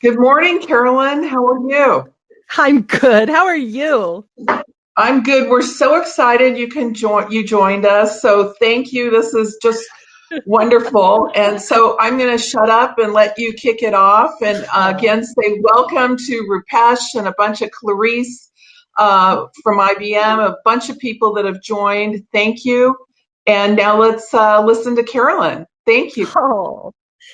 Good morning, Carolyn. How are you? I'm good. How are you? I'm good. We're so excited you joined us. So thank you. This is just wonderful. And so I'm going to shut up and let you kick it off. And Oh, again, say welcome to Rupesh and a bunch of Clarice from IBM, a bunch of people that have joined. Thank you. And now let's listen to Carolyn. Thank you. oh,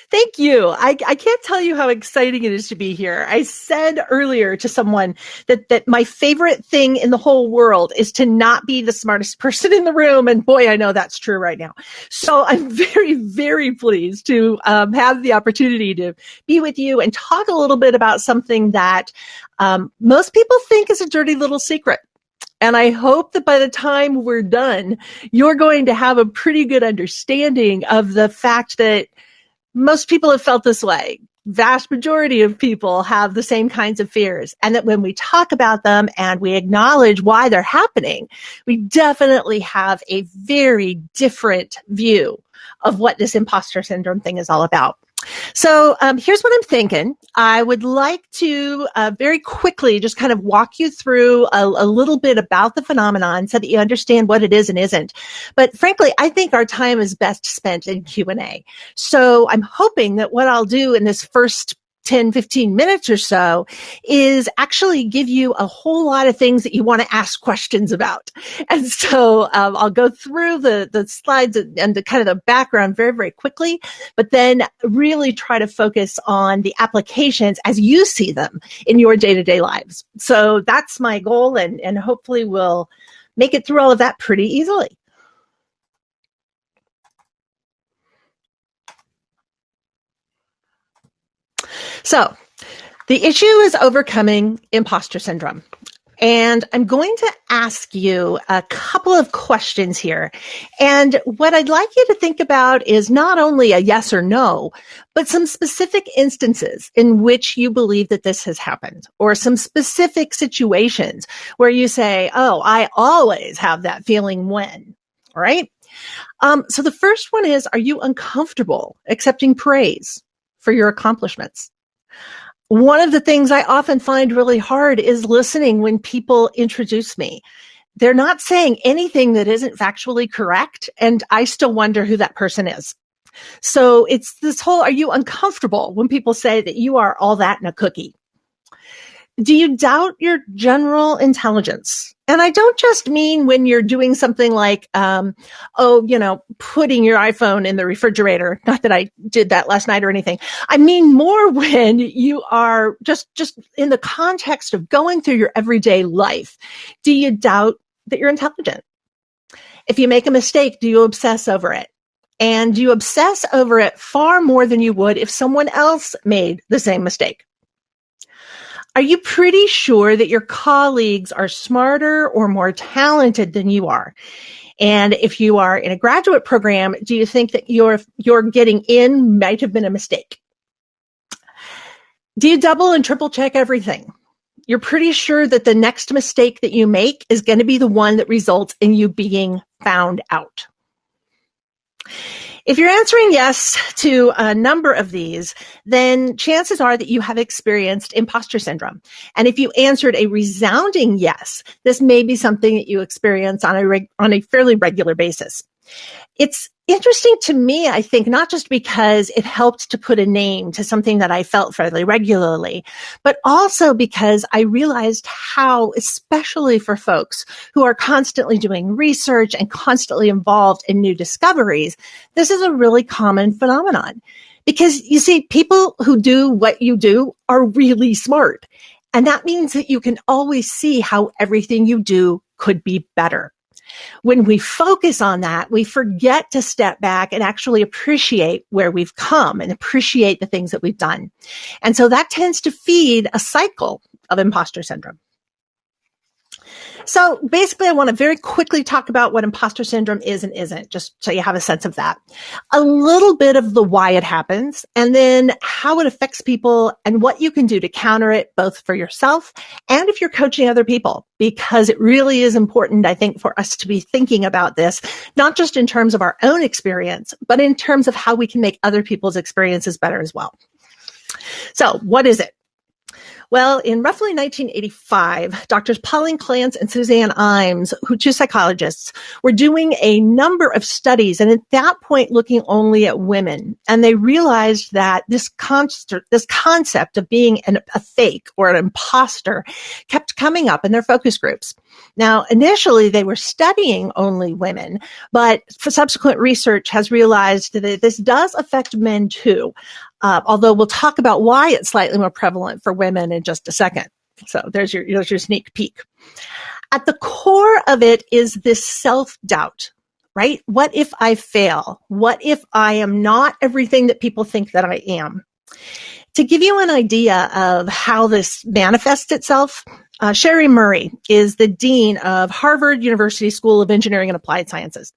thank you. I can't tell you how exciting it is to be here. I said earlier to someone that my favorite thing in the whole world is to not be the smartest person in the room. And boy, I know that's true right now. So I'm very, very pleased to have the opportunity to be with you and talk a little bit about something that most people think is a dirty little secret. And I hope that by the time we're done, you're going to have a pretty good understanding of the fact that most people have felt this way. Vast majority of people have the same kinds of fears. And that when we talk about them and we acknowledge why they're happening, we definitely have a very different view of what this imposter syndrome thing is all about. So here's what I'm thinking. I would like to very quickly just kind of walk you through a little bit about the phenomenon so that you understand what it is and isn't. But frankly, I think our time is best spent in Q&A. So I'm hoping that what I'll do in this first 10, 15 minutes or so is actually give you a whole lot of things that you want to ask questions about. And so I'll go through the slides and the kind of the background very, very quickly, but then really try to focus on the applications as you see them in your day-to-day lives. So that's my goal, and hopefully we'll make it through all of that pretty easily. So the issue is overcoming imposter syndrome. And I'm going to ask you a couple of questions here. And what I'd like you to think about is not only a yes or no, but some specific instances in which you believe that this has happened, or some specific situations where you say, oh, I always have that feeling when, all right? So the first one is, are you uncomfortable accepting praise for your accomplishments? One of the things I often find really hard is listening when people introduce me. They're not saying anything that isn't factually correct, and I still wonder who that person is. So it's this whole, are you uncomfortable when people say that you are all that in a cookie? Do you doubt your general intelligence? And I don't just mean when you're doing something like, putting your iPhone in the refrigerator. Not that I did that last night or anything. I mean more when you are just in the context of going through your everyday life. Do you doubt that you're intelligent? If you make a mistake, do you obsess over it? And do you obsess over it far more than you would if someone else made the same mistake? Are you pretty sure that your colleagues are smarter or more talented than you are? And if you are in a graduate program, do you think that your getting in might have been a mistake? Do you double and triple check everything? You're pretty sure that the next mistake that you make is going to be the one that results in you being found out. If you're answering yes to a number of these, then chances are that you have experienced imposter syndrome. And if you answered a resounding yes, this may be something that you experience on a fairly regular basis. It's interesting to me, I think, not just because it helped to put a name to something that I felt fairly regularly, but also because I realized how, especially for folks who are constantly doing research and constantly involved in new discoveries, this is a really common phenomenon. Because you see, people who do what you do are really smart. And that means that you can always see how everything you do could be better. When we focus on that, we forget to step back and actually appreciate where we've come and appreciate the things that we've done. And so that tends to feed a cycle of imposter syndrome. So basically, I want to very quickly talk about what imposter syndrome is and isn't, just so you have a sense of that. A little bit of the why it happens, and then how it affects people and what you can do to counter it, both for yourself and if you're coaching other people, because it really is important, I think, for us to be thinking about this, not just in terms of our own experience, but in terms of how we can make other people's experiences better as well. So what is it? Well, in roughly 1985, Doctors Pauline Clance and Suzanne Imes, two psychologists, were doing a number of studies, and at that point looking only at women. And they realized that this concept of being a fake or an imposter kept coming up in their focus groups. Now, initially, they were studying only women, but for subsequent research has realized that this does affect men too. Although we'll talk about why it's slightly more prevalent for women in just a second. So there's your sneak peek. At the core of it is this self-doubt, right? What if I fail? What if I am not everything that people think that I am? To give you an idea of how this manifests itself, Sherry Murray is the dean of Harvard University School of Engineering and Applied Sciences.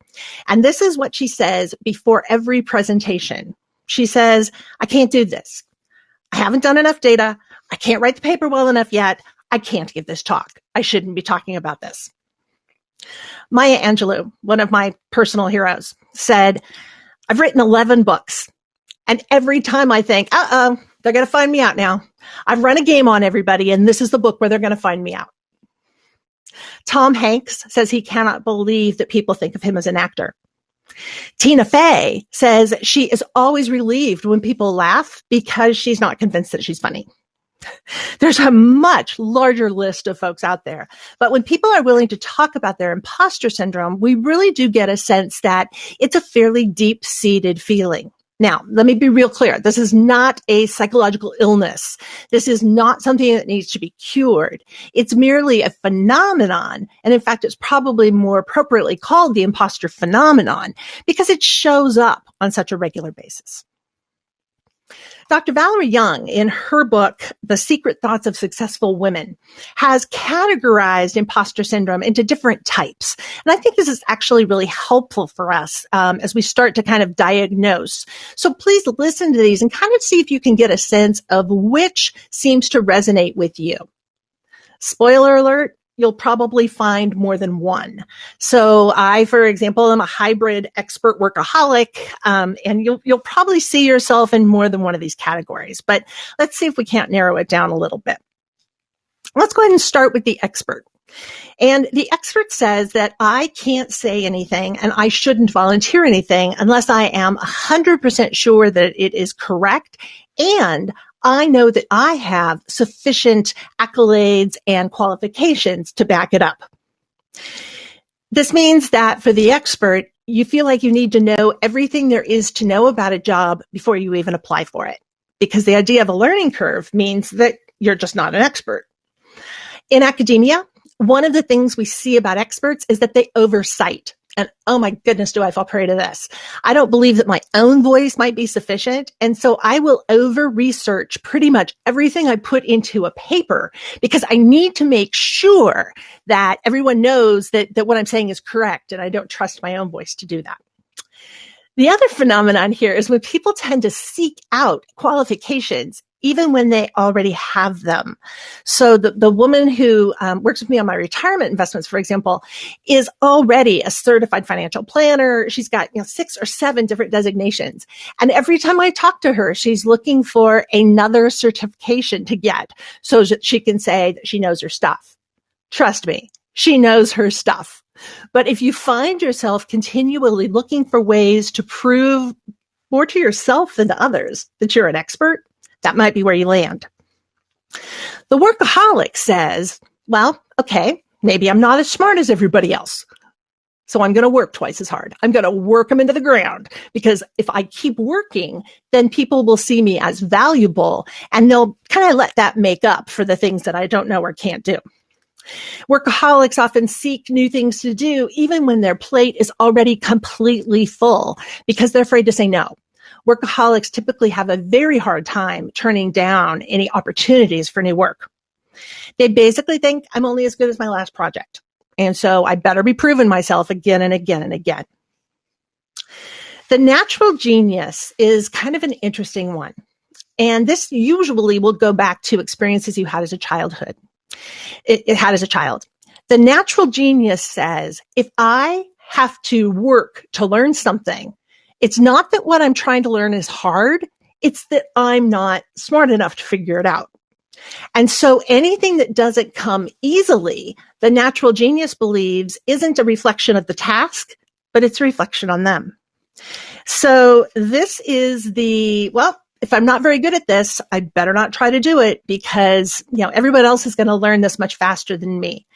And this is what she says before every presentation. She says, I can't do this. I haven't done enough data. I can't write the paper well enough yet. I can't give this talk. I shouldn't be talking about this. Maya Angelou, one of my personal heroes, said, I've written 11 books. And every time I think, they're going to find me out now. I've run a game on everybody, and this is the book where they're going to find me out. Tom Hanks says he cannot believe that people think of him as an actor. Tina Fey says she is always relieved when people laugh because she's not convinced that she's funny. There's a much larger list of folks out there. But when people are willing to talk about their imposter syndrome, we really do get a sense that it's a fairly deep-seated feeling. Now, let me be real clear. This is not a psychological illness. This is not something that needs to be cured. It's merely a phenomenon. And in fact, it's probably more appropriately called the imposter phenomenon because it shows up on such a regular basis. Dr. Valerie Young, in her book, The Secret Thoughts of Successful Women, has categorized imposter syndrome into different types. And I think this is actually really helpful for us as we start to kind of diagnose. So please listen to these and kind of see if you can get a sense of which seems to resonate with you. Spoiler alert, you'll probably find more than one. So I, for example, am a hybrid expert workaholic, and you'll probably see yourself in more than one of these categories. But let's see if we can't narrow it down a little bit. Let's go ahead and start with the expert. And the expert says that I can't say anything and I shouldn't volunteer anything unless I am 100% sure that it is correct and I know that I have sufficient accolades and qualifications to back it up. This means that for the expert, you feel like you need to know everything there is to know about a job before you even apply for it, because the idea of a learning curve means that you're just not an expert. In academia, one of the things we see about experts is that they oversight. And oh my goodness, do I fall prey to this. I don't believe that my own voice might be sufficient. And so I will over-research pretty much everything I put into a paper because I need to make sure that everyone knows that what I'm saying is correct. And I don't trust my own voice to do that. The other phenomenon here is when people tend to seek out qualifications even when they already have them. So the woman who works with me on my retirement investments, for example, is already a certified financial planner. She's got 6 or 7 different designations. And every time I talk to her, she's looking for another certification to get so that she can say that she knows her stuff. Trust me, she knows her stuff. But if you find yourself continually looking for ways to prove more to yourself than to others that you're an expert, that might be where you land. The workaholic says, well, okay, maybe I'm not as smart as everybody else. So I'm going to work twice as hard. I'm going to work them into the ground because if I keep working, then people will see me as valuable and they'll kind of let that make up for the things that I don't know or can't do. Workaholics often seek new things to do even when their plate is already completely full because they're afraid to say no. Workaholics typically have a very hard time turning down any opportunities for new work. They basically think I'm only as good as my last project. And so I better be proving myself again and again and again. The natural genius is kind of an interesting one. And this usually will go back to experiences you had as a childhood. It had as a child. The natural genius says, if I have to work to learn something, it's not that what I'm trying to learn is hard. It's that I'm not smart enough to figure it out. And so anything that doesn't come easily, the natural genius believes isn't a reflection of the task, but it's a reflection on them. So this is if I'm not very good at this, I better not try to do it because, everyone else is going to learn this much faster than me.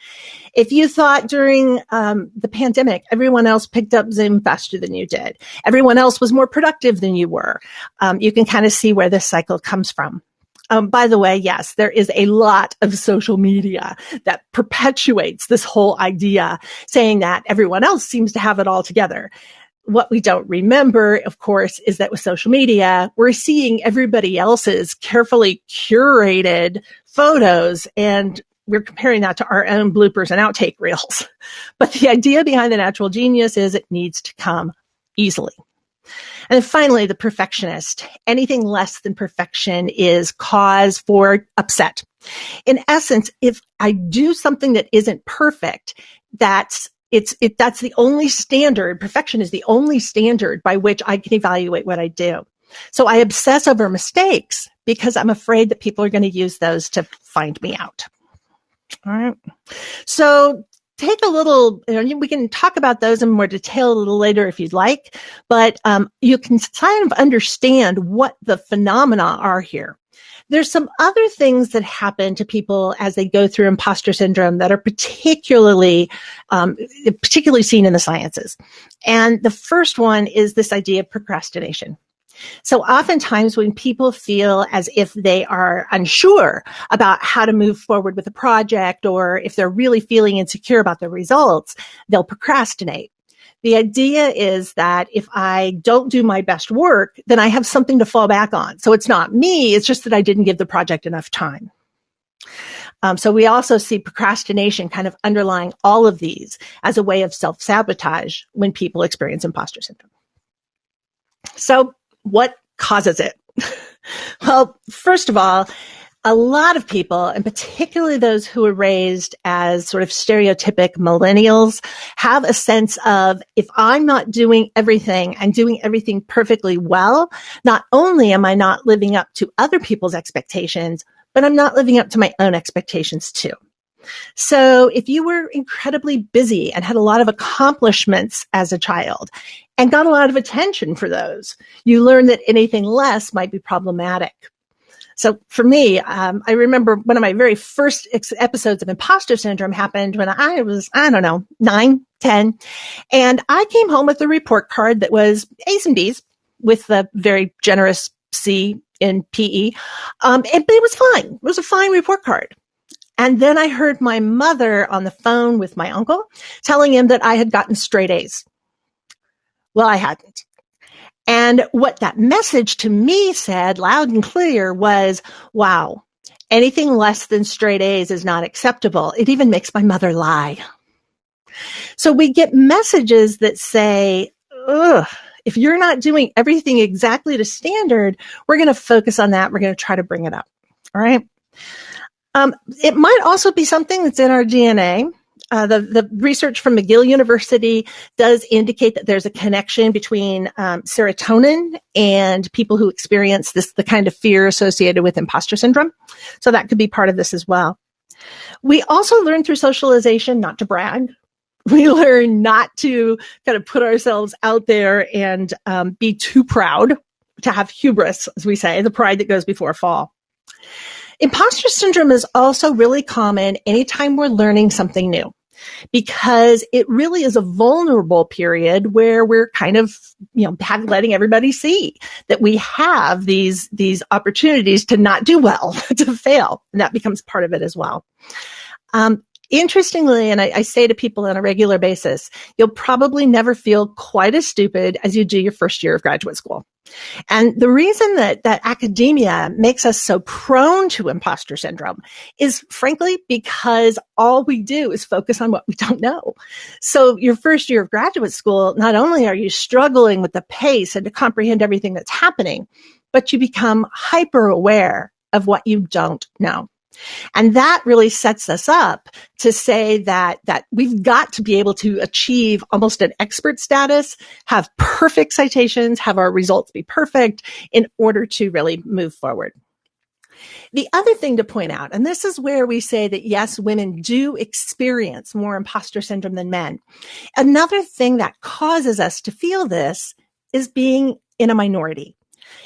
If you thought during the pandemic, everyone else picked up Zoom faster than you did, everyone else was more productive than you were, you can kind of see where this cycle comes from. By the way, yes, there is a lot of social media that perpetuates this whole idea, saying that everyone else seems to have it all together. What we don't remember, of course, is that with social media, we're seeing everybody else's carefully curated photos, and we're comparing that to our own bloopers and outtake reels. But the idea behind the natural genius is it needs to come easily. And then finally, the perfectionist. Anything less than perfection is cause for upset. In essence, if I do something that isn't perfect, that's the only standard. Perfection is the only standard by which I can evaluate what I do. So I obsess over mistakes because I'm afraid that people are going to use those to find me out. All right. So take a little, we can talk about those in more detail a little later if you'd like, but you can kind of understand what the phenomena are here. There's some other things that happen to people as they go through imposter syndrome that are particularly seen in the sciences. And the first one is this idea of procrastination. So oftentimes when people feel as if they are unsure about how to move forward with a project, or if they're really feeling insecure about the results, they'll procrastinate. The idea is that if I don't do my best work, then I have something to fall back on. So it's not me, it's just that I didn't give the project enough time. So we also see procrastination kind of underlying all of these as a way of self-sabotage when people experience imposter syndrome. So what causes it? Well, first of all, a lot of people, and particularly those who were raised as sort of stereotypic millennials, have a sense of, if I'm not doing everything and doing everything perfectly well, not only am I not living up to other people's expectations, but I'm not living up to my own expectations too. So if you were incredibly busy and had a lot of accomplishments as a child and got a lot of attention for those, you learn that anything less might be problematic. So for me, I remember one of my very first episodes of imposter syndrome happened when I was, 9, 10. And I came home with a report card that was A's and B's with a very generous C in PE. But it was fine. It was a fine report card. And then I heard my mother on the phone with my uncle telling him that I had gotten straight A's. Well, I hadn't. And what that message to me said loud and clear was, wow, anything less than straight A's is not acceptable. It even makes my mother lie. So we get messages that say, ugh, if you're not doing everything exactly to standard, we're going to focus on that. We're going to try to bring it up. All right. It might also be something that's in our DNA. The research from McGill University does indicate that there's a connection between serotonin and people who experience the kind of fear associated with imposter syndrome. So that could be part of this as well. We also learn through socialization not to brag. We learn not to kind of put ourselves out there and be too proud, to have hubris, as we say, the pride that goes before a fall. Imposter syndrome is also really common anytime we're learning something new, because it really is a vulnerable period where we're kind of, letting everybody see that we have these opportunities to not do well, to fail. And that becomes part of it as well. Interestingly, and I say to people on a regular basis, you'll probably never feel quite as stupid as you do your first year of graduate school. And the reason that academia makes us so prone to imposter syndrome is frankly because all we do is focus on what we don't know. So your first year of graduate school, not only are you struggling with the pace and to comprehend everything that's happening, but you become hyper aware of what you don't know. And that really sets us up to say that we've got to be able to achieve almost an expert status, have perfect citations, have our results be perfect in order to really move forward. The other thing to point out, and this is where we say that yes, women do experience more imposter syndrome than men. Another thing that causes us to feel this is being in a minority.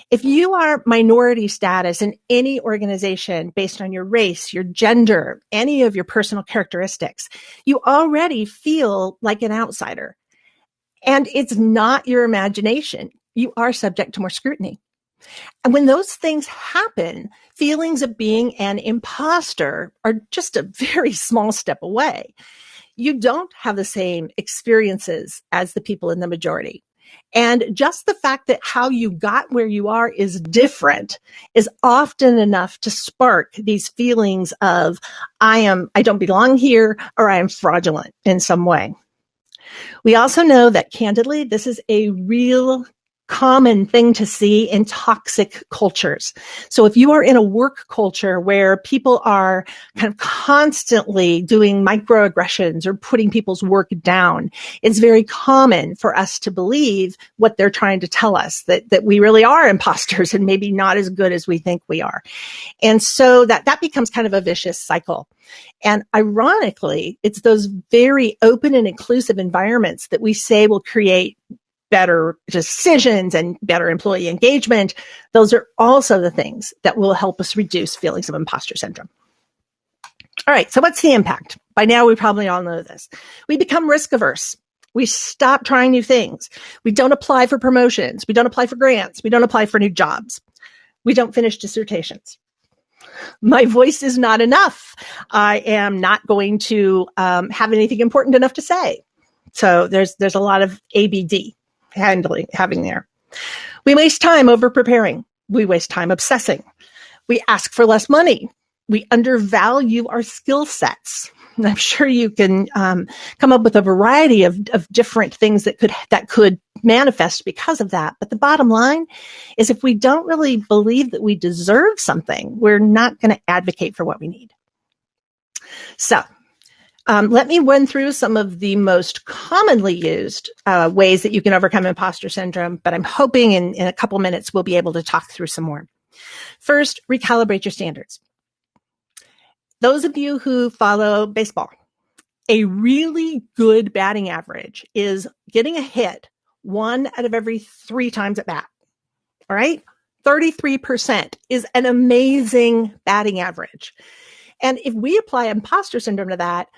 If you are minority status in any organization based on your race, your gender, any of your personal characteristics, you already feel like an outsider. And it's not your imagination. You are subject to more scrutiny. And when those things happen, feelings of being an imposter are just a very small step away. You don't have the same experiences as the people in the majority. And just the fact that how you got where you are is different is often enough to spark these feelings of I don't belong here, or I am fraudulent in some way. We also know that candidly, this is a real common thing to see in toxic cultures. So if you are in a work culture where people are kind of constantly doing microaggressions or putting people's work down, it's very common for us to believe what they're trying to tell us, that we really are imposters and maybe not as good as we think we are. And so that becomes kind of a vicious cycle. And ironically, it's those very open and inclusive environments that we say will create better decisions and better employee engagement. Those are also the things that will help us reduce feelings of imposter syndrome. All right, so what's the impact? By now, we probably all know this. We become risk averse. We stop trying new things. We don't apply for promotions. We don't apply for grants. We don't apply for new jobs. We don't finish dissertations. My voice is not enough. I am not going to have anything important enough to say. So there's a lot of ABD having there. We waste time over preparing. We waste time obsessing. We ask for less money. We undervalue our skill sets. And I'm sure you can come up with a variety of different things that could manifest because of that. But the bottom line is if we don't really believe that we deserve something, we're not going to advocate for what we need. So let me run through some of the most commonly used ways that you can overcome imposter syndrome, but I'm hoping in a couple minutes we'll be able to talk through some more. First, recalibrate your standards. Those of you who follow baseball, a really good batting average is getting a hit 1 out of every 3 times at bat. All right? 33% is an amazing batting average. And if we apply imposter syndrome to that,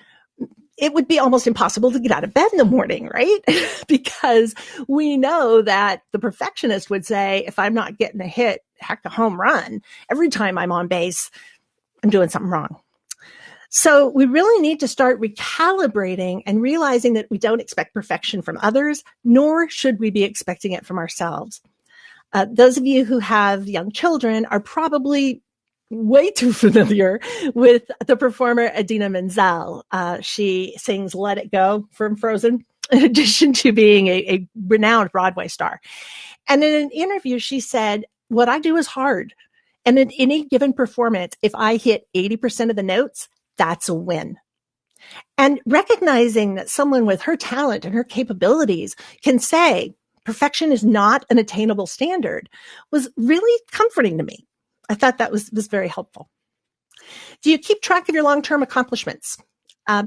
it would be almost impossible to get out of bed in the morning, right? Because we know that the perfectionist would say, if I'm not getting a hit, heck, a home run, every time I'm on base, I'm doing something wrong. So we really need to start recalibrating and realizing that we don't expect perfection from others, nor should we be expecting it from ourselves. Those of you who have young children are probably way too familiar with the performer Idina Menzel. She sings Let It Go from Frozen, in addition to being a renowned Broadway star. And in an interview, she said, what I do is hard. And in any given performance, if I hit 80% of the notes, that's a win. And recognizing that someone with her talent and her capabilities can say perfection is not an attainable standard was really comforting to me. I thought that was very helpful. Do you keep track of your long-term accomplishments?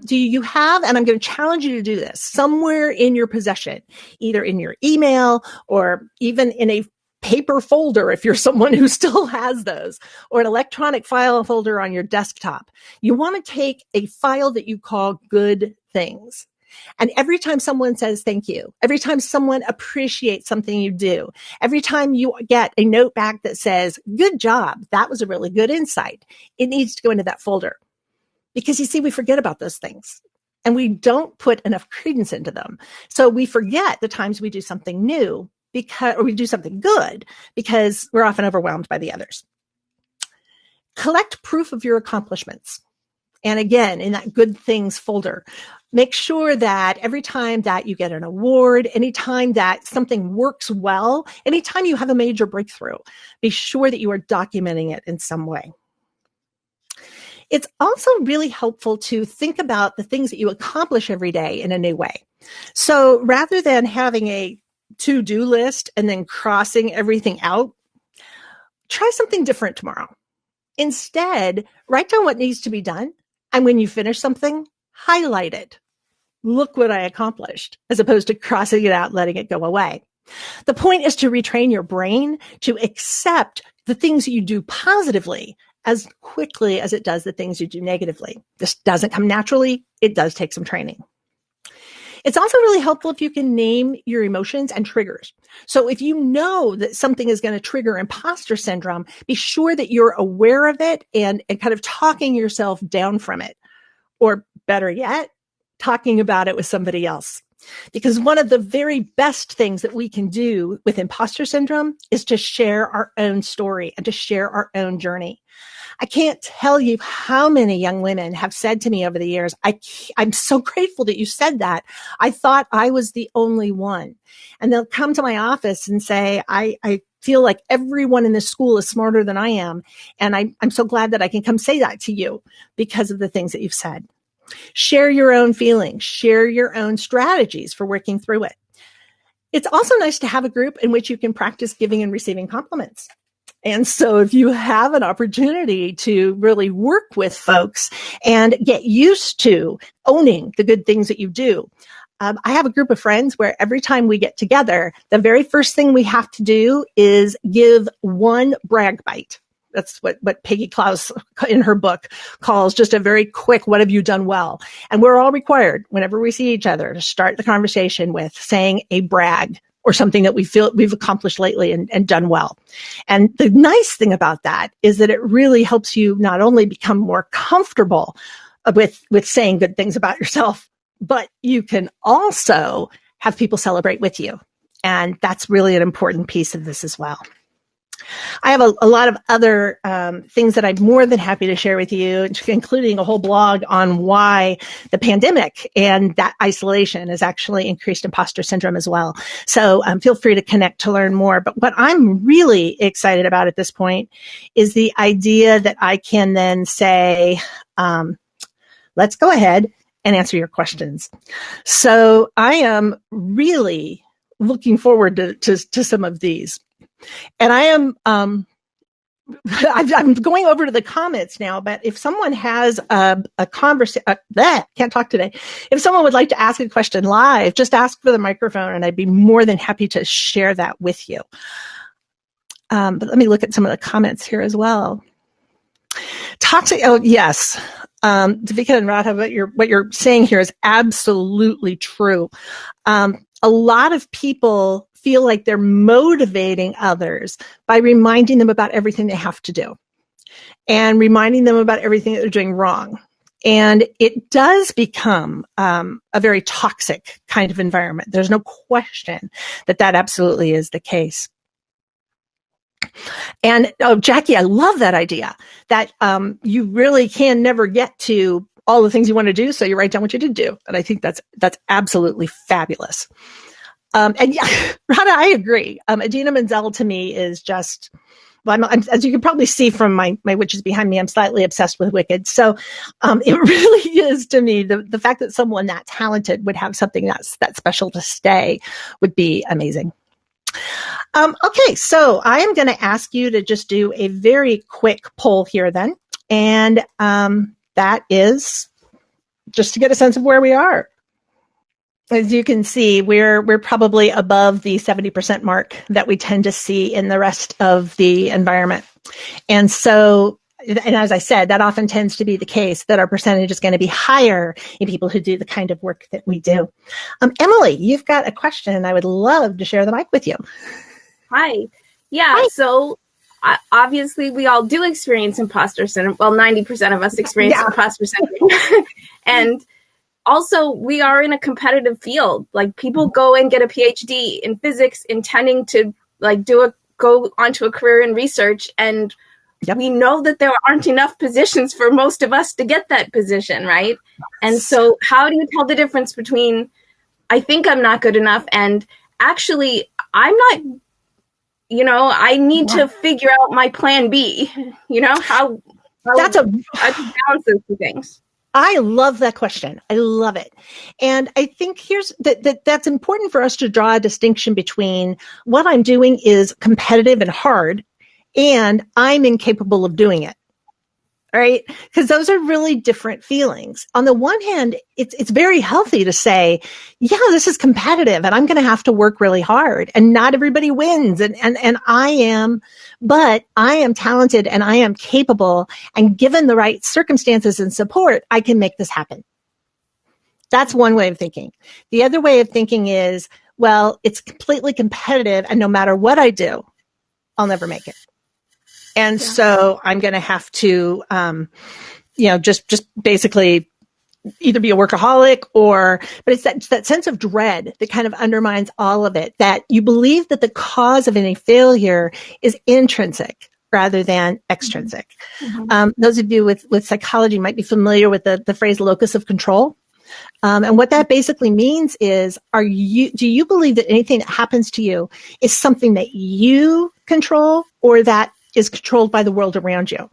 Do you have, and I'm going to challenge you to do this, somewhere in your possession, either in your email or even in a paper folder if you're someone who still has those, or an electronic file folder on your desktop. You want to take a file that you call good things. And every time someone says thank you, every time someone appreciates something you do, every time you get a note back that says, good job, that was a really good insight, it needs to go into that folder. Because you see, we forget about those things and we don't put enough credence into them. So we forget the times we do something new or we do something good because we're often overwhelmed by the others. Collect proof of your accomplishments. And again, in that good things folder, make sure that every time that you get an award, anytime that something works well, anytime you have a major breakthrough, be sure that you are documenting it in some way. It's also really helpful to think about the things that you accomplish every day in a new way. So rather than having a to-do list and then crossing everything out, try something different tomorrow. Instead, write down what needs to be done. And when you finish something, highlight it. Look what I accomplished, as opposed to crossing it out and letting it go away. The point is to retrain your brain to accept the things you do positively as quickly as it does the things you do negatively. This doesn't come naturally. It does take some training. It's also really helpful if you can name your emotions and triggers. So if you know that something is going to trigger imposter syndrome, be sure that you're aware of it and kind of talking yourself down from it. Or better yet, talking about it with somebody else. Because one of the very best things that we can do with imposter syndrome is to share our own story and to share our own journey. I can't tell you how many young women have said to me over the years, I'm so grateful that you said that. I thought I was the only one. And they'll come to my office and say, I feel like everyone in this school is smarter than I am. And I'm so glad that I can come say that to you because of the things that you've said. Share your own feelings, share your own strategies for working through it. It's also nice to have a group in which you can practice giving and receiving compliments. And so if you have an opportunity to really work with folks and get used to owning the good things that you do, I have a group of friends where every time we get together, the very first thing we have to do is give one brag bite. That's what Peggy Klaus in her book calls just a very quick, what have you done well? And we're all required whenever we see each other to start the conversation with saying a brag or something that we feel we've accomplished lately and done well. And the nice thing about that is that it really helps you not only become more comfortable with saying good things about yourself, but you can also have people celebrate with you. And that's really an important piece of this as well. I have a lot of other things that I'm more than happy to share with you, including a whole blog on why the pandemic and that isolation has actually increased imposter syndrome as well. So feel free to connect to learn more. But what I'm really excited about at this point is the idea that I can then say, let's go ahead and answer your questions. So I am really looking forward to some of these. And I am, I'm going over to the comments now, but if someone has a conversation, can't talk today. If someone would like to ask a question live, just ask for the microphone and I'd be more than happy to share that with you. But let me look at some of the comments here as well. Toxic, oh, yes. Davika and Radha, what you're saying here is absolutely true. A lot of people feel like they're motivating others by reminding them about everything they have to do and reminding them about everything that they're doing wrong. And it does become a very toxic kind of environment. There's no question that absolutely is the case. And Jackie, I love that idea that you really can never get to all the things you want to do, so you write down what you did do. And I think that's absolutely fabulous. And yeah, Rana, I agree. Adina Menzel to me is just, well, I'm, as you can probably see from my witches behind me, I'm slightly obsessed with Wicked. So it really is to me, the fact that someone that talented would have something that special to stay would be amazing. Okay, so I am going to ask you to just do a very quick poll here then. And that is just to get a sense of where we are. As you can see, we're probably above the 70% mark that we tend to see in the rest of the environment. And so, and as I said, that often tends to be the case, that our percentage is going to be higher in people who do the kind of work that we do. Emily, you've got a question, and I would love to share the mic with you. Hi. Yeah, Hi. So obviously we all do experience imposter syndrome. Well, 90% of us experience imposter syndrome. And also, we are in a competitive field. Like, people go and get a PhD in physics intending to go onto a career in research, and we know that there aren't enough positions for most of us to get that position, right? And so how do you tell the difference between I think I'm not good enough and actually I'm not, I need to figure out my plan B, how That's I balance those two things. I love that question. I love it. And I think that's important for us to draw a distinction between what I'm doing is competitive and hard and I'm incapable of doing it. Right? Because those are really different feelings. On the one hand, it's very healthy to say, yeah, this is competitive and I'm going to have to work really hard and not everybody wins. And but I am talented and I am capable, and given the right circumstances and support, I can make this happen. That's one way of thinking. The other way of thinking is, well, it's completely competitive and no matter what I do, I'll never make it. And so I'm going to have to, just basically either be a workaholic but it's that sense of dread that kind of undermines all of it, that you believe that the cause of any failure is intrinsic rather than extrinsic. Mm-hmm. Those of you with psychology might be familiar with the phrase locus of control. And what that basically means is, do you believe that anything that happens to you is something that you control or that is controlled by the world around you?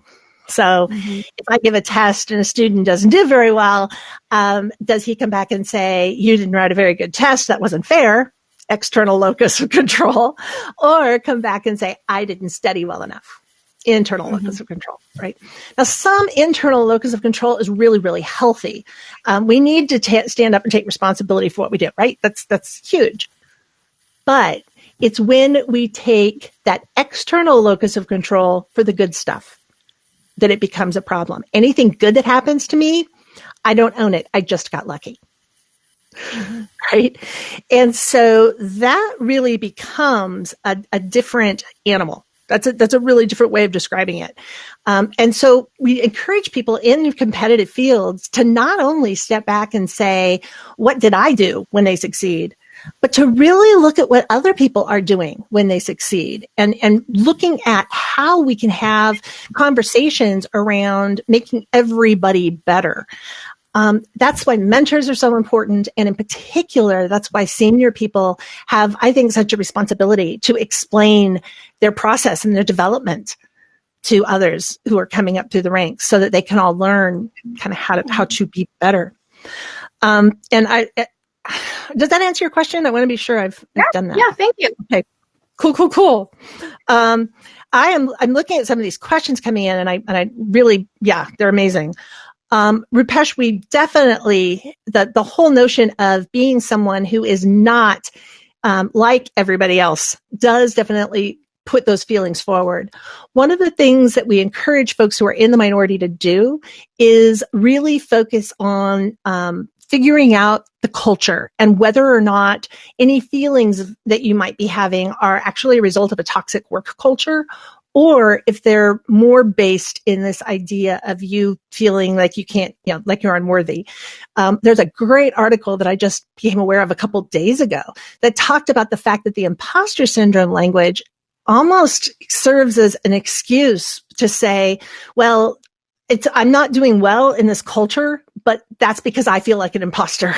So if I give a test and a student doesn't do very well, does he come back and say, you didn't write a very good test, that wasn't fair, external locus of control, or come back and say, I didn't study well enough, internal locus of control, right? Now, some internal locus of control is really, really healthy. We need to stand up and take responsibility for what we do, right? That's huge. But it's when we take that external locus of control for the good stuff that it becomes a problem. Anything good that happens to me, I don't own it. I just got lucky. Right? And so that really becomes a different animal. That's a really different way of describing it. And so we encourage people in competitive fields to not only step back and say, what did I do when they succeed? But to really look at what other people are doing when they succeed, and looking at how we can have conversations around making everybody better. That's why mentors are so important. And in particular, that's why senior people have, I think, such a responsibility to explain their process and their development to others who are coming up through the ranks so that they can all learn kind of how to be better. Does that answer your question? I want to be sure I've done that. Yeah, thank you. Okay, cool. I'm looking at some of these questions coming in, and I really, they're amazing. Rupesh, we definitely, the whole notion of being someone who is not like everybody else does definitely put those feelings forward. One of the things that we encourage folks who are in the minority to do is really focus on figuring out the culture and whether or not any feelings that you might be having are actually a result of a toxic work culture, or if they're more based in this idea of you feeling like you can't, like you're unworthy. There's a great article that I just became aware of a couple days ago that talked about the fact that the imposter syndrome language almost serves as an excuse to say, well, I'm not doing well in this culture, but that's because I feel like an imposter.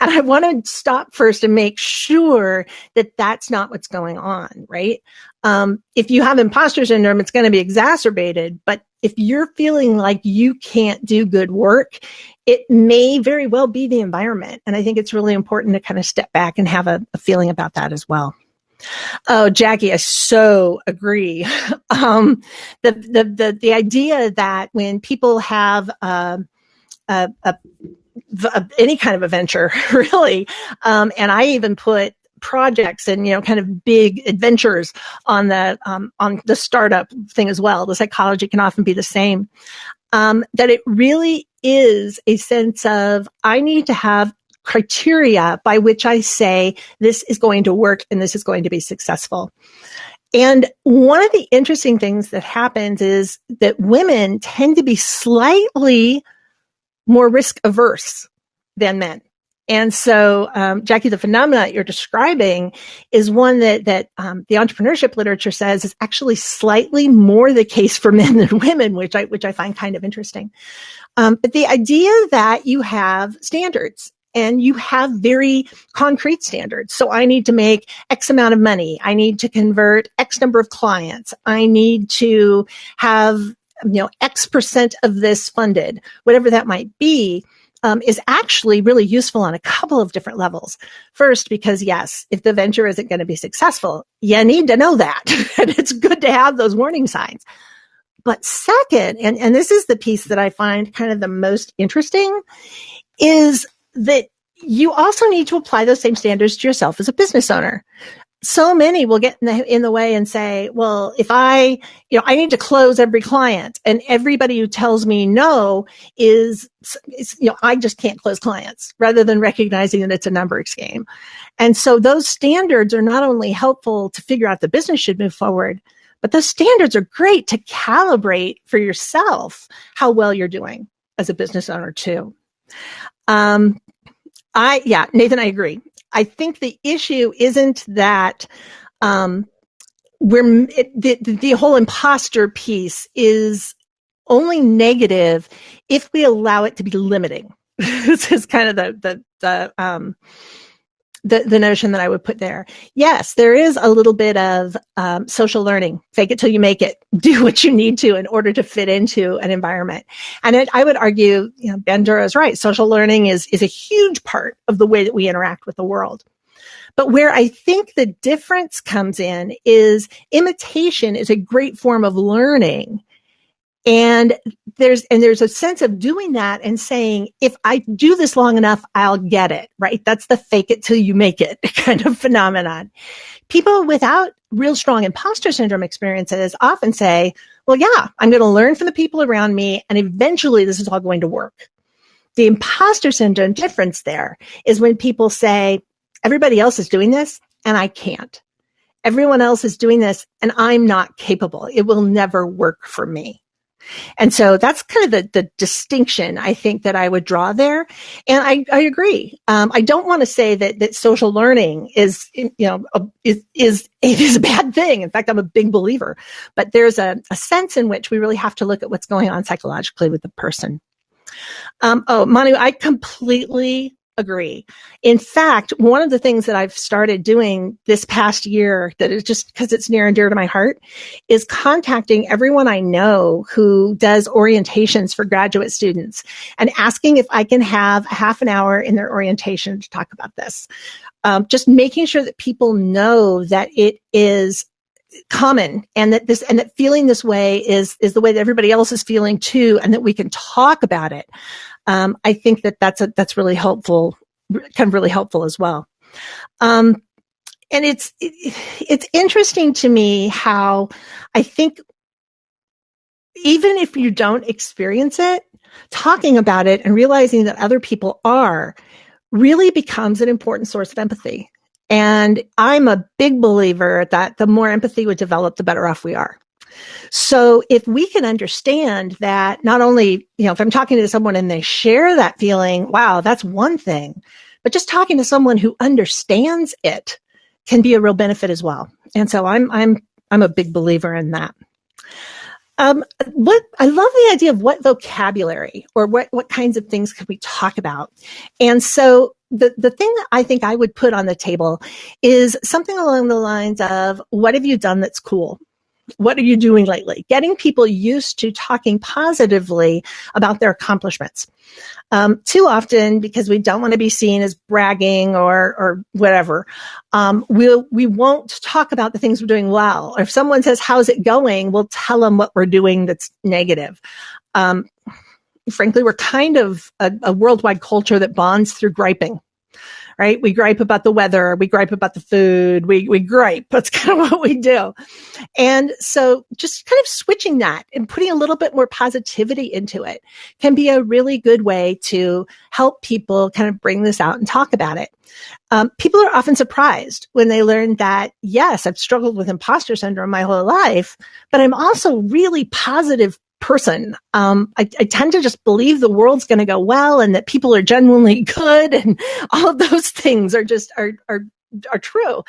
And I want to stop first and make sure that that's not what's going on, right? If you have imposter syndrome, it's going to be exacerbated. But if you're feeling like you can't do good work, it may very well be the environment. And I think it's really important to kind of step back and have a feeling about that as well. Oh, Jackie, I so agree. The idea that when people have any kind of a venture, really, and I even put projects and kind of big adventures on the startup thing as well. The psychology can often be the same. That it really is a sense of, I need to have criteria by which I say this is going to work and this is going to be successful. And one of the interesting things that happens is that women tend to be slightly more risk averse than men. And so, Jackie, the phenomena you're describing is one that the entrepreneurship literature says is actually slightly more the case for men than women, which I find kind of interesting. But the idea that you have standards, and you have very concrete standards. So I need to make X amount of money. I need to convert X number of clients. I need to have X% of this funded, whatever that might be, is actually really useful on a couple of different levels. First, because yes, if the venture isn't going to be successful, you need to know that. And it's good to have those warning signs. But second, and this is the piece that I find kind of the most interesting, is that you also need to apply those same standards to yourself as a business owner. So many will get in the way and say, well, if I need to close every client, and everybody who tells me no is I just can't close clients, rather than recognizing that it's a numbers game. And so those standards are not only helpful to figure out the business should move forward, but those standards are great to calibrate for yourself how well you're doing as a business owner too. Nathan, I agree. I think the issue isn't that the whole imposter piece is only negative if we allow it to be limiting. This is kind of the notion that I would put there. Yes, there is a little bit of social learning. Fake it till you make it. Do what you need to in order to fit into an environment. And I would argue, Ben Dura is right. Social learning is a huge part of the way that we interact with the world. But where I think the difference comes in is imitation is a great form of learning. And there's a sense of doing that and saying, if I do this long enough, I'll get it, right? That's the fake it till you make it kind of phenomenon. People without real strong imposter syndrome experiences often say, well, yeah, I'm going to learn from the people around me, and eventually this is all going to work. The imposter syndrome difference there is when people say, everybody else is doing this and I can't. Everyone else is doing this and I'm not capable. It will never work for me. And so that's kind of the distinction I think that I would draw there. And I agree. I don't want to say that social learning is a bad thing. In fact, I'm a big believer, but there's a sense in which we really have to look at what's going on psychologically with the person. Manu, I completely agree. In fact, one of the things that I've started doing this past year, that is just because it's near and dear to my heart, is contacting everyone I know who does orientations for graduate students and asking if I can have a half an hour in their orientation to talk about this. Just making sure that people know that it is common and that feeling this way is the way that everybody else is feeling too, and that we can talk about it. I think that's really helpful, kind of really helpful as well. And it's interesting to me how I think even if you don't experience it, talking about it and realizing that other people are really becomes an important source of empathy. And I'm a big believer that the more empathy we develop, the better off we are. So if we can understand that not only, if I'm talking to someone and they share that feeling, wow, that's one thing, but just talking to someone who understands it can be a real benefit as well. And so I'm a big believer in that. I love the idea of what vocabulary or what kinds of things could we talk about. And so the thing that I think I would put on the table is something along the lines of, what have you done that's cool? What are you doing lately? Getting people used to talking positively about their accomplishments. Too often, because we don't want to be seen as bragging or whatever, we won't talk about the things we're doing well. Or if someone says, how's it going? We'll tell them what we're doing that's negative. Frankly, we're kind of a worldwide culture that bonds through griping. Right? We gripe about the weather. We gripe about the food. We gripe. That's kind of what we do. And so just kind of switching that and putting a little bit more positivity into it can be a really good way to help people kind of bring this out and talk about it. People are often surprised when they learn that, yes, I've struggled with imposter syndrome my whole life, but I'm also really positive person. I tend to just believe the world's going to go well and that people are genuinely good, and all of those things are just are true.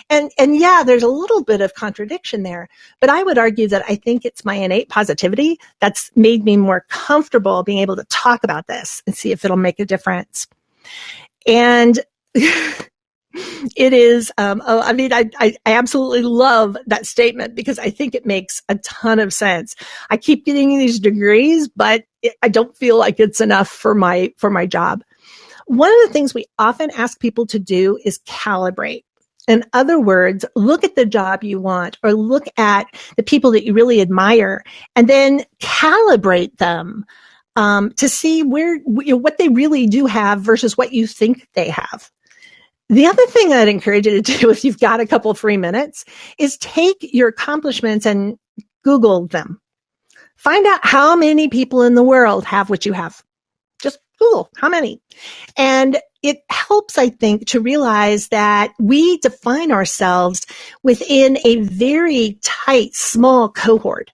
And yeah, there's a little bit of contradiction there, but I would argue that I think it's my innate positivity that's made me more comfortable being able to talk about this and see if it'll make a difference. And It is, I absolutely love that statement because I think it makes a ton of sense. I keep getting these degrees, but I don't feel like it's enough for my job. One of the things we often ask people to do is calibrate. In other words, look at the job you want or look at the people that you really admire and then calibrate them to see what they really do have versus what you think they have. The other thing I'd encourage you to do if you've got a couple of free minutes is take your accomplishments and Google them. Find out how many people in the world have what you have. Just Google how many. And it helps, I think, to realize that we define ourselves within a very tight, small cohort.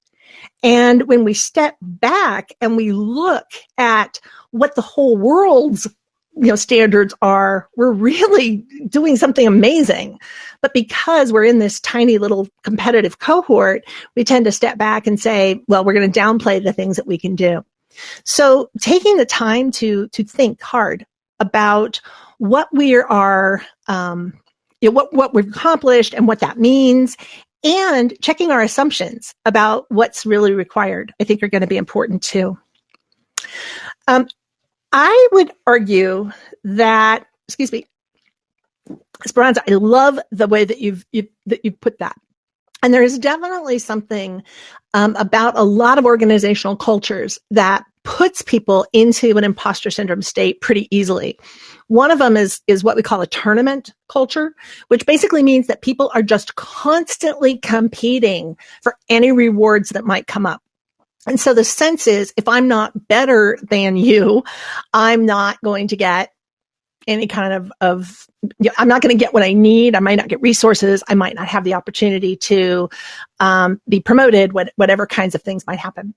And when we step back and we look at what the whole world's standards are, we're really doing something amazing. But because we're in this tiny little competitive cohort, we tend to step back and say, well, we're going to downplay the things that we can do. So taking the time to think hard about what we are, what we've accomplished and what that means, and checking our assumptions about what's really required, I think are going to be important too. I would argue that, Esperanza, I love the way that you've put that. And there is definitely something about a lot of organizational cultures that puts people into an imposter syndrome state pretty easily. One of them is what we call a tournament culture, which basically means that people are just constantly competing for any rewards that might come up. And so the sense is, if I'm not better than you, I'm not going to get any kind of I'm not going to get what I need. I might not get resources. I might not have the opportunity to be promoted, whatever kinds of things might happen.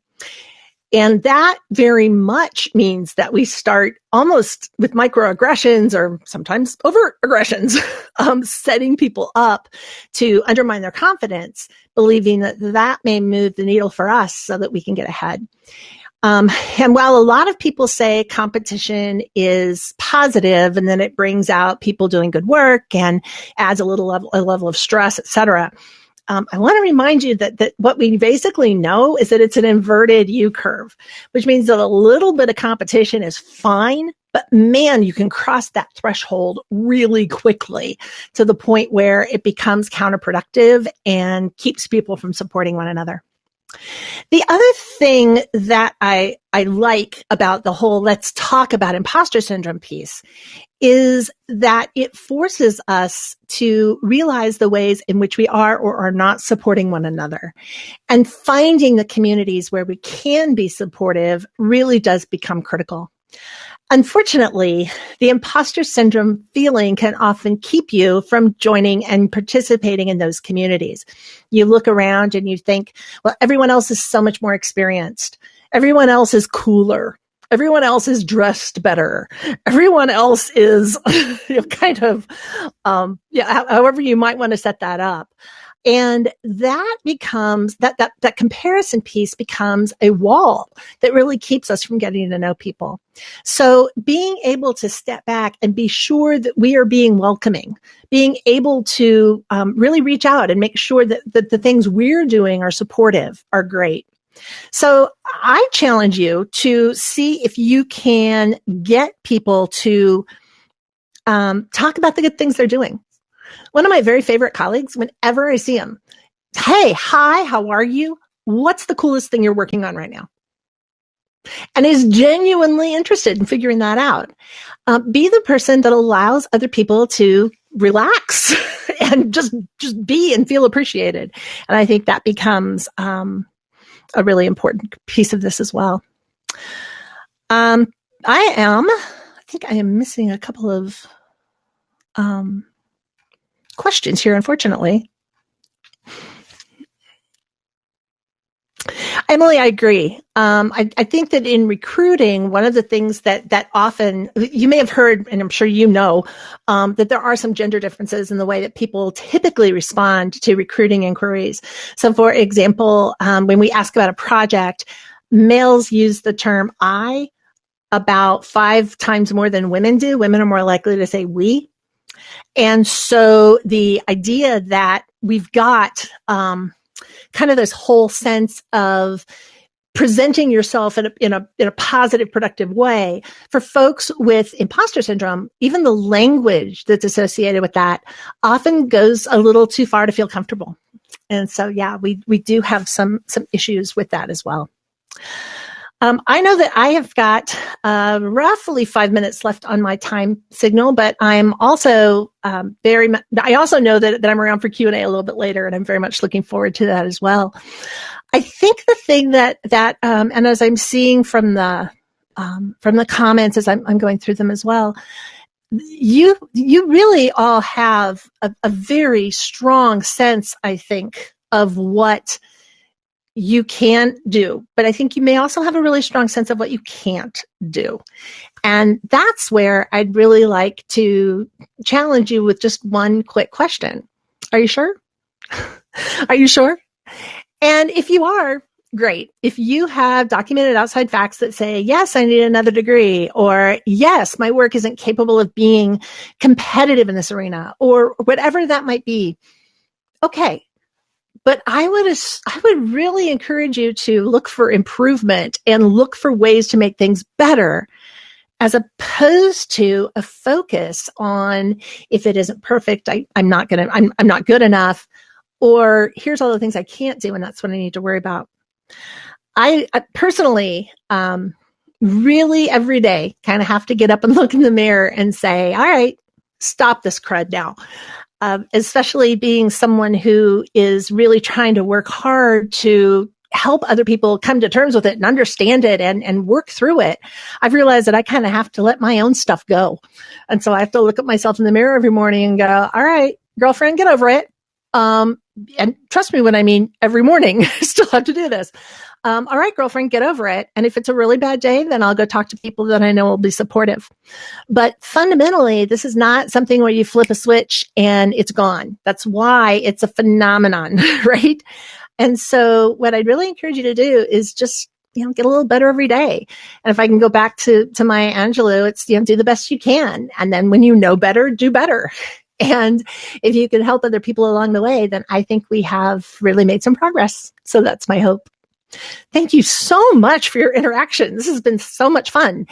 And that very much means that we start almost with microaggressions or sometimes overt aggressions, setting people up to undermine their confidence, believing that may move the needle for us so that we can get ahead. And while a lot of people say competition is positive and then it brings out people doing good work and adds a level of stress, et cetera, I want to remind you that what we basically know is that it's an inverted U curve, which means that a little bit of competition is fine, but man, you can cross that threshold really quickly to the point where it becomes counterproductive and keeps people from supporting one another. The other thing that I like about the whole let's talk about imposter syndrome piece is that it forces us to realize the ways in which we are or are not supporting one another. And finding the communities where we can be supportive really does become critical. Unfortunately, the imposter syndrome feeling can often keep you from joining and participating in those communities. You look around and you think, well, everyone else is so much more experienced. Everyone else is cooler. Everyone else is dressed better. Everyone else is however you might want to set that up. And that becomes, that comparison piece becomes a wall that really keeps us from getting to know people. So being able to step back and be sure that we are being welcoming, being able to really reach out and make sure that the things we're doing are supportive are great. So I challenge you to see if you can get people to talk about the good things they're doing. One of my very favorite colleagues, whenever I see him, hey, hi, how are you? What's the coolest thing you're working on right now? And is genuinely interested in figuring that out. Be the person that allows other people to relax and just be and feel appreciated. And I think that becomes a really important piece of this as well. I think I am missing a couple of questions here, unfortunately. Emily, I agree. I think that in recruiting, one of the things that often you may have heard, and I'm sure you know, that there are some gender differences in the way that people typically respond to recruiting inquiries. So, for example, when we ask about a project, males use the term I about 5 times more than women do. Women are more likely to say we. And so the idea that we've got kind of this whole sense of presenting yourself in a positive, productive way. For folks with imposter syndrome, even the language that's associated with that often goes a little too far to feel comfortable. And so, yeah, we do have some issues with that as well. I know that I have got roughly 5 minutes left on my time signal, but I'm also I also know that I'm around for Q&A a little bit later, and I'm very much looking forward to that as well. I think the thing that and as I'm seeing from the comments as I'm going through them as well, you really all have a very strong sense, I think, of what you can do, but I think you may also have a really strong sense of what you can't do. And that's where I'd really like to challenge you with just one quick question. Are you sure? Are you sure? And if you are, great. If you have documented outside facts that say, yes, I need another degree, or yes, my work isn't capable of being competitive in this arena, or whatever that might be, okay. But I would really encourage you to look for improvement and look for ways to make things better, as opposed to a focus on, if it isn't perfect, I'm not good enough, or here's all the things I can't do, and that's what I need to worry about. I personally, really every day kind of have to get up and look in the mirror and say, all right, stop this crud now. Especially being someone who is really trying to work hard to help other people come to terms with it and understand it and work through it. I've realized that I kind of have to let my own stuff go. And so I have to look at myself in the mirror every morning and go, all right, girlfriend, get over it. And trust me when I mean every morning, I still have to do this. All right, girlfriend, get over it. And if it's a really bad day, then I'll go talk to people that I know will be supportive. But fundamentally, this is not something where you flip a switch and it's gone. That's why it's a phenomenon, right? And so what I'd really encourage you to do is just, get a little better every day. And if I can go back to Maya Angelou, it's, do the best you can. And then when you know better, do better. And if you can help other people along the way, then I think we have really made some progress. So that's my hope. Thank you so much for your interaction. This has been so much fun.